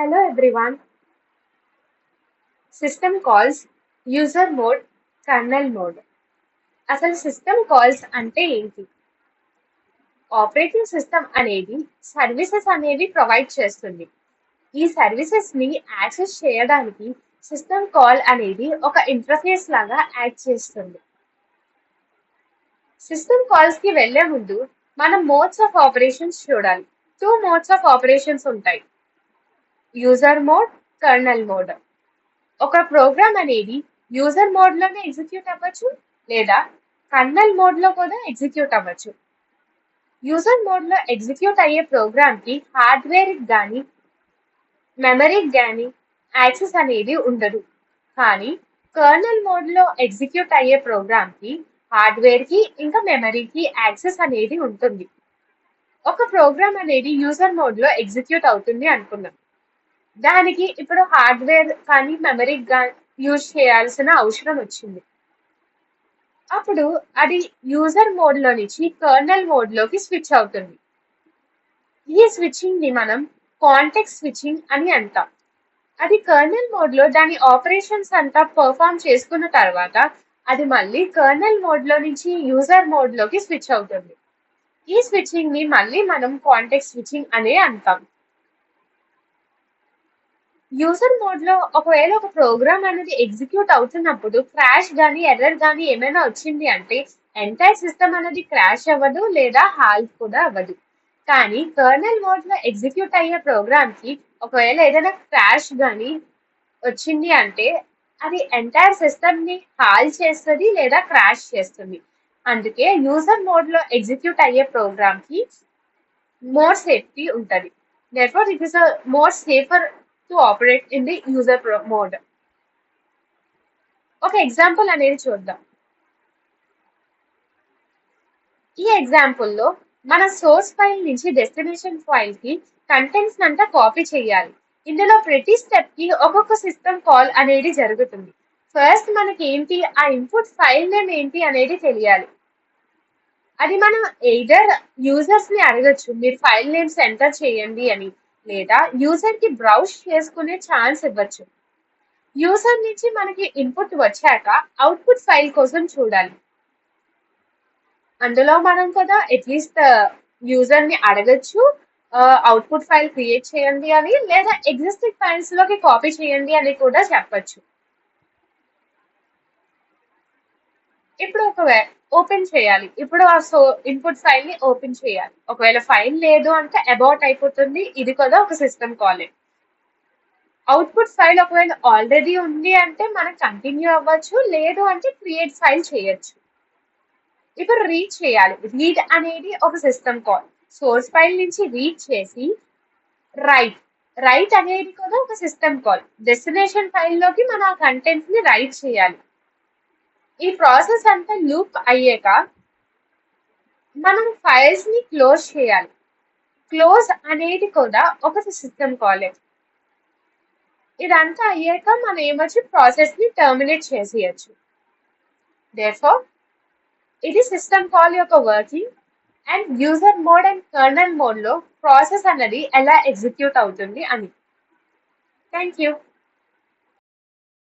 Hello everyone. System calls, user mode, colonel mode. అసలు system calls అంటే ఏంటి? Operating system అనేది సర్వీసెస్ అనేవి ప్రొవైడ్ చేస్తుంది. ఈ సర్వీసెస్ ని యాక్సెస్ చేయడానికి సిస్టమ్ కాల్ అనేది ఒక ఇంటర్ఫేస్ లాగా యాక్ట్ చేస్తుంది. సిస్టమ్ కాల్స్ కి వెళ్లే ముందు మనం మోడ్స్ ఆఫ్ ఆపరేషన్స్ చూడాలి. టూ మోడ్స్ ఆఫ్ ఆపరేషన్స్ ఉంటాయి. User mode, colonel mode. ఒక ప్రోగ్రామ్ అనేది యూజర్ మోడ్ లోనే ఎగ్జిక్యూట్ అవ్వచ్చు లేదా కర్నల్ మోడ్ లో కూడా ఎగ్జిక్యూట్ అవ్వచ్చు. యూజర్ మోడ్ లో ఎగ్జిక్యూట్ అయ్యే ప్రోగ్రామ్ కి హార్డ్వేర్ కానీ మెమరీకి కానీ యాక్సెస్ అనేది ఉండదు. కానీ కర్నల్ మోడ్ లో ఎగ్జిక్యూట్ అయ్యే ప్రోగ్రామ్ కి హార్డ్వేర్ కి ఇంకా మెమరీకి యాక్సెస్ అనేది ఉంటుంది. ఒక ప్రోగ్రామ్ అనేది యూజర్ మోడ్ లో ఎగ్జిక్యూట్ అవుతుంది అనుకుందాం. దానికి ఇప్పుడు హార్డ్వేర్ కానీ మెమరీ యూజ్ చేయాల్సిన అవసరం వచ్చింది. అప్పుడు అది యూజర్ మోడ్ లో నుంచి కర్నల్ మోడ్ లోకి స్విచ్ అవుతుంది. ఈ స్విచ్చింగ్ ని మనం కాంటెక్స్ట్ స్విచ్చింగ్ అని అంటాం. అది కర్నల్ మోడ్ లో దాని ఆపరేషన్స్ అంతా పర్ఫామ్ చేసుకున్న తర్వాత అది మళ్ళీ కర్నల్ మోడ్ లో నుంచి యూజర్ మోడ్ లోకి స్విచ్ అవుతుంది. ఈ స్విచ్చింగ్ ని మళ్ళీ మనం కాంటెక్స్ట్ స్విచ్చింగ్ అనే అంటాం. యూజర్ మోడ్ లో ఒకవేళ ఒక ప్రోగ్రామ్ అనేది ఎగ్జిక్యూట్ అవుతున్నప్పుడు క్రాష్ గానీ ఎర్రర్ గానీ ఏమైనా వచ్చింది అంటే ఎంటైర్ సిస్టమ్ అనేది క్రాష్ అవ్వదు లేదా హాల్ట్ కూడా అవ్వదు. కానీ కర్నల్ మోడ్ లో ఎగ్జిక్యూట్ అయ్యే ప్రోగ్రామ్ కి ఒకవేళ ఏదైనా క్రాష్ గానీ వచ్చింది అంటే అది ఎంటైర్ సిస్టమ్ ని హాల్ చేస్తుంది లేదా క్రాష్ చేస్తుంది. అందుకే యూజర్ మోడ్ లో ఎగ్జిక్యూట్ అయ్యే ప్రోగ్రామ్ కి more safety ఉంటది. Therefore, it is a more safer to operate in the user mode. ఒక ఎగ్జాంపుల్ అనేది చూద్దాం. ఈ ఎగ్జాంపుల్ లో మన సోర్స్ ఫైల్ నుంచి డెస్టినేషన్ ఫైల్ కి కంటెంట్స్ అంతా కాపీ చేయాలి. ఇందులో ప్రతి స్టెప్ కి ఒక్కొక్క సిస్టమ్ కాల్ అనేది జరుగుతుంది. ఫస్ట్ మనకి ఏంటి ఆ ఇన్పుట్ ఫైల్ నేమ్ ఏంటి అనేది తెలియాలి. అది మనం ఎయిదర్ యూజర్స్ ని అడగచ్చు మీరు ఫైల్ నేమ్స్ ఎంటర్ చేయండి అని, లేదా యూజర్ కి బ్రౌజ్ చేసుకునే ఛాన్స్ ఇవ్వచ్చు. యూజర్ నుంచి మనకి ఇన్పుట్ వచ్చాక అవుట్పుట్ ఫైల్ కోసం చూడాలి. అందులో మనం కదా అట్లీస్ట్ యూజర్ ని అడగచ్చు అవుట్పుట్ ఫైల్ క్రియేట్ చేయండి అని, లేదా ఎగ్జిస్టింగ్ ఫైల్స్ లోకి కాపీ చేయండి అని కూడా చెప్పచ్చు. ఇప్పుడు ఒకవేళ ఓపెన్ చేయాలి. ఇప్పుడు ఆ ఇన్పుట్ ఫైల్ ని ఓపెన్ చేయాలి. ఒకవేళ ఫైల్ లేదు అంటే అబౌట్ అయిపోతుంది. ఇది కూడా ఒక సిస్టమ్ కాల్. అవుట్పుట్ ఫైల్ ఒకవేళ ఆల్రెడీ ఉంది అంటే మనం కంటిన్యూ అవ్వచ్చు, లేదు అంటే క్రియేట్ ఫైల్ చేయొచ్చు. ఇప్పుడు రీడ్ చేయాలి. రీడ్ అనేది ఒక సిస్టమ్ కాల్. సోర్స్ ఫైల్ నుంచి రీడ్ చేసి రైట్ రైట్ అనేది కూడా ఒక సిస్టమ్ కాల్. డెస్టినేషన్ ఫైల్లోకి మన కంటెంట్స్ ని రైట్ చేయాలి. ఈ ప్రాసెస్ అంతా లూప్ అయ్యాక మనం ఫైల్స్ ని క్లోజ్ చేయాలి. క్లోజ్ అనేది కూడా ఒక సిస్టమ్ కాల్. ఇదంతా అయ్యాక మనం ఏమొచ్చి ప్రాసెస్ ని టర్మినేట్ చేసేయచ్చు. దేర్ఫోర్ ఇది సిస్టమ్ కాల్ యొక్క working and user mode and colonel mode లో ప్రాసెస్ అన్నది ఎలా ఎగ్జిక్యూట్ అవుతుంది అని. Thank you.